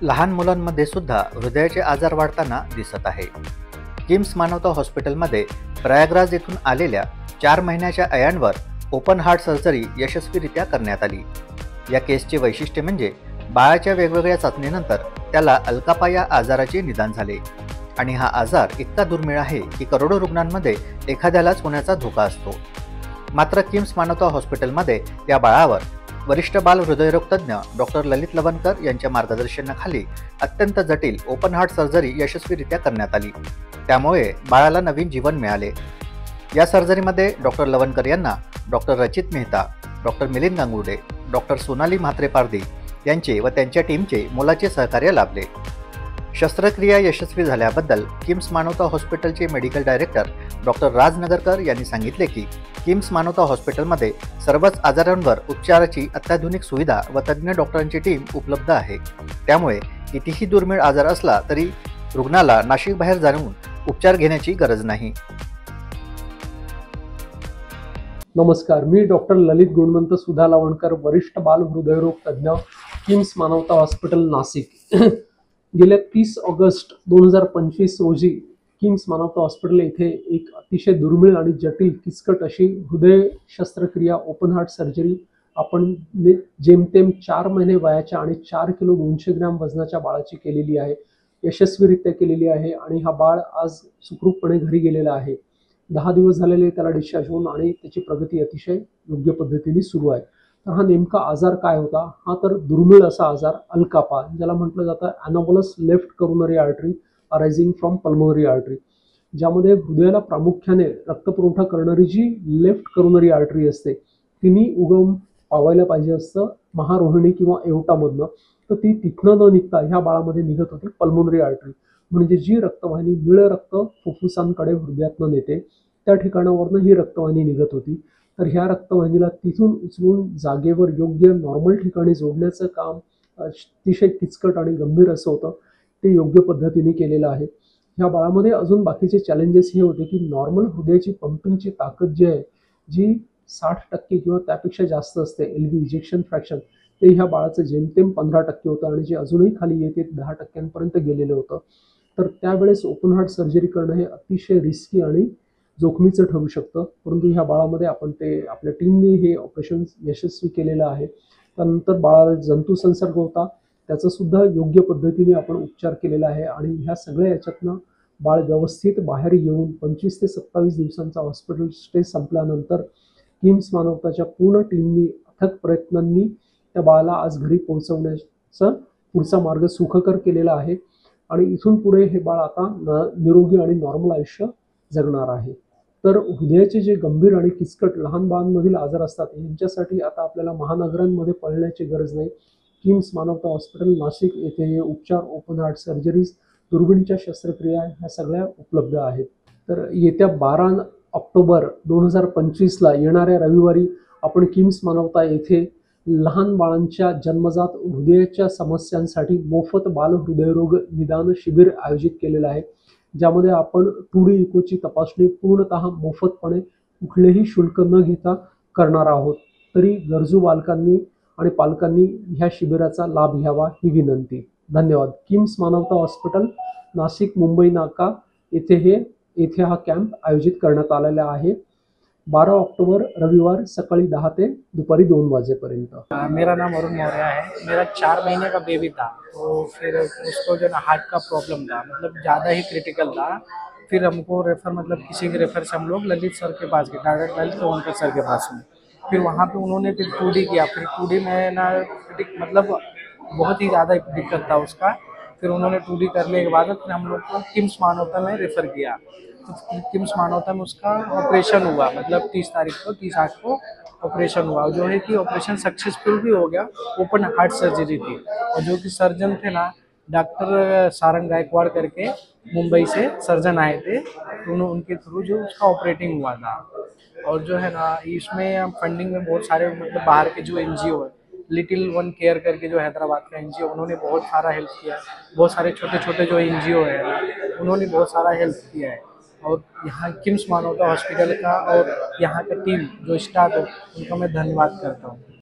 लहान मुलांमध्ये सुद्धा हृदयाचे आजार वाढताना दिसत आहे. किम्स मानवता हॉस्पिटलमध्ये प्रयागराज येथून आलेल्या 4 महिन्याच्या अयानवर ओपन हार्ट सर्जरी यशस्वीरित्या करण्यात आली. या केसचे वैशिष्ट्य म्हणजे बाळाच्या वेगवेगळ्या चाचणीनंतर त्याला अल्कापा या आजाराचे निदान झाले आणि हा आजार इतका दुर्मिळ आहे की करोडो रुग्णांमध्ये एखाद्यालाच होण्याचा धोका असतो. मात्र किम्स मानवता हॉस्पिटलमध्ये या बाळावर वरिष्ठ बाल हृदयरोग तज्ज्ञ डॉक्टर ललित लवणकर यांच्या मार्गदर्शनाखाली अत्यंत जटिल ओपन हार्ट सर्जरी यशस्वीरित्या करण्यात आली. त्यामुळे बाळाला नवीन जीवन मिळाले. या सर्जरीमध्ये डॉक्टर लवणकर यांना डॉक्टर रचित मेहता, डॉक्टर मिलिंद गांगुर्डे, डॉक्टर सोनाली म्हात्रे पारधी यांचे व त्यांच्या टीमचे मोलाचे सहकार्य लाभले. शस्त्रक्रिया यशस्वी झाल्याबद्दल किम्स मानवता हॉस्पिटलचे मेडिकल डायरेक्टर डॉक्टर राज नगरकर यांनी सांगितले की किम्स मानवता हॉस्पिटलमध्ये सर्वच आजारांवर उपचाराची अत्याधुनिक सुविधा व तज्ज्ञ डॉक्टरांची टीम उपलब्ध आहे. त्यामुळे कितीही दुर्मिळ आजार असला तरी रुग्णाला नाशिक बाहेर जाऊन उपचार घेण्याची गरज नाही. नमस्कार, मी डॉक्टर ललित गुणवंत सुधा लवणकर, वरिष्ठ बाल हृदयरोग तज्ज्ञ, किम्स मानवता हॉस्पिटल नाशिक. गेल्या 30 ऑगस्ट 2025 रोजी किम्स मानवता हॉस्पिटल येथे एक अतिशय दुर्मिळ आणि जटिल किचकट अशी हृदय शस्त्रक्रिया ओपन हार्ट सर्जरी आपण जेमतेम 4 महिने वयाच्या आणि 4 किलो 200 ग्रॅम वजनाच्या बाळाची केलेली आहे. यशस्वीरित्या केलेली आहे आणि हा बाळ आज सुखरूपपणे घरी गेलेला आहे. 10 दिवस झालेले त्याला डिस्चार्ज होऊन आणि त्याची प्रगती अतिशय योग्य पद्धतीने सुरू आहे. तर हा नेमका आजार काय होता? हा तर दुर्मिळ असा आजार अल्कापा, ज्याला म्हटलं जातं anomalous left coronary artery arising from pulmonary artery, ज्यामध्ये हृदयाला प्रामुख्याने रक्तपुरवठा करणारी जी लेफ्ट करोनरी आर्टरी असते तिने उगम पावायला पाहिजे असतं महारोहिणी किंवा एवटामधनं, तर ती तिथनं न निघता ह्या बाळामध्ये निघत होती पल्मोनरी आर्टरी, म्हणजे जी रक्तवाहिनी निळं रक्त फुफ्फुसांकडे हृदयातनं नेते त्या ठिकाणावरनं ही रक्तवाहिनी निघत होती. तर ह्या रक्तवाहिनीला तिथून उचलून जागेवर योग्य नॉर्मल ठिकाणी जोडण्याचं काम अतिशय किचकट आणि गंभीर असं होतं. ते योग्य पद्धतीने केलेलं आहे. ह्या बाळामध्ये अजून बाकीचे चॅलेंजेस हे होते की नॉर्मल हृदयाची पंपिंगची ताकद जी आहे, जी 60% किंवा त्यापेक्षा जास्त असते, एलव्ही इजेक्शन फ्रॅक्शन, ते ह्या बाळाचं जेमतेम 15% होतं आणि जे अजूनही खाली येते 10% गेलेलं होतं. तर त्यावेळेस ओपन हार्ट सर्जरी करणं हे अतिशय रिस्की आणि जोखमीचं ठरू शकतं. परंतु ह्या बाळामध्ये आपण ते आपल्या टीमने हे ऑपरेशन यशस्वी केलेलं आहे. त्यानंतर बाळाला जंतू संसर्ग होता, त्याचा सुद्धा योग्य पद्धतीने आपण उपचार केलेला आहे आणि ह्या सगळ्या याच्यातनं बाळ व्यवस्थित बाहेर येऊन 25 ते 27 दिवसांचा हॉस्पिटल स्टे संपल्यानंतर किम्स मानवताच्या पूर्ण टीमनी अथक प्रयत्नांनी त्या बाळाला आज घरी पोहोचवण्याचा पुढचा मार्ग सुखकर केलेला आहे आणि इथून पुढे हे बाळ आता निरोगी आणि नॉर्मल आयुष्य जगणार आहे. तर हृदयाचे जे गंभीर आणि किचकट लहान बाळांमधील आजार असतात यांच्यासाठी आता आपल्याला महानगरांमध्ये पळण्याची गरज नाही. किम्स मानवता हॉस्पिटल नाशिक येथे हे उपचार, ओपन हार्ट सर्जरीज, दुर्बीणच्या शस्त्रक्रिया ह्या सगळ्या उपलब्ध आहेत. तर येत्या 12 ऑक्टोबर 2025ला येणाऱ्या रविवारी आपण किम्स मानवता येथे लहान बाळांच्या जन्मजात हृदयाच्या समस्यांसाठी मोफत बाल हृदयरोग निदान शिबिर आयोजित केलेलं आहे, ज्यामध्ये आपण 2D इकोची तपासणी पूर्णतः मोफतपणे कुठलेही शुल्क न घेता करणार आहोत. तरी गरजू बालकांनी आणि पालकांनी ह्या शिबिराचा लाभ घ्यावा ही विनंती. धन्यवाद. किम्स मानवता हॉस्पिटल नाशिक मुंबई नाका येथे हा कॅम्प आयोजित करण्यात आलेला आहे. 12 ऑक्टोबर रविवार सकाळी 10 ते दुपारी 2 वाजेपर्यंत. मेरा नाम अरुण मौर्य है। मेरा 4 महीने का बेबी था, तो फिर उसको जो ना हार्ट का प्रॉब्लम था, मतलब ज़्यादा ही क्रिटिकल था। फिर हमको रेफ़र, मतलब किसी के रेफ़र से हम लोग ललित सर के पास गए, डॉक्टर ललित लवणकर सर के पास में। फिर वहाँ पे उन्होंने फिर 2D किया। फिर 2D में ना मतलब बहुत ही ज़्यादा दिक्कत था उसका। फिर उन्होंने 2D करने के बाद फिर हम लोग को किम्स मानवता में रेफ़र किया। तो किम्स मानवता में उसका ऑपरेशन हुआ, मतलब 30 8 को ऑपरेशन हुआ, जो है कि ऑपरेशन सक्सेसफुल भी हो गया। ओपन हार्ट सर्जरी थी और जो कि सर्जन थे ना, डॉक्टर सारंग गायकवाड़ करके मुंबई से सर्जन आए थे, तो उनके थ्रू जो उसका ऑपरेटिंग हुआ था। और जो है ना, इसमें फंडिंग में बहुत सारे मतलब बाहर के जो NGO है, लिटिल वन केयर करके जो हैदराबाद का NGO, उन्होंने बहुत सारा हेल्प किया। बहुत सारे छोटे छोटे जो NGO है ना, उन्होंने बहुत सारा हेल्प किया है। और यहाँ किम्स मानवता हॉस्पिटल का और यहाँ का टीम जो स्टाफ है, उनका मैं धन्यवाद करता हूँ।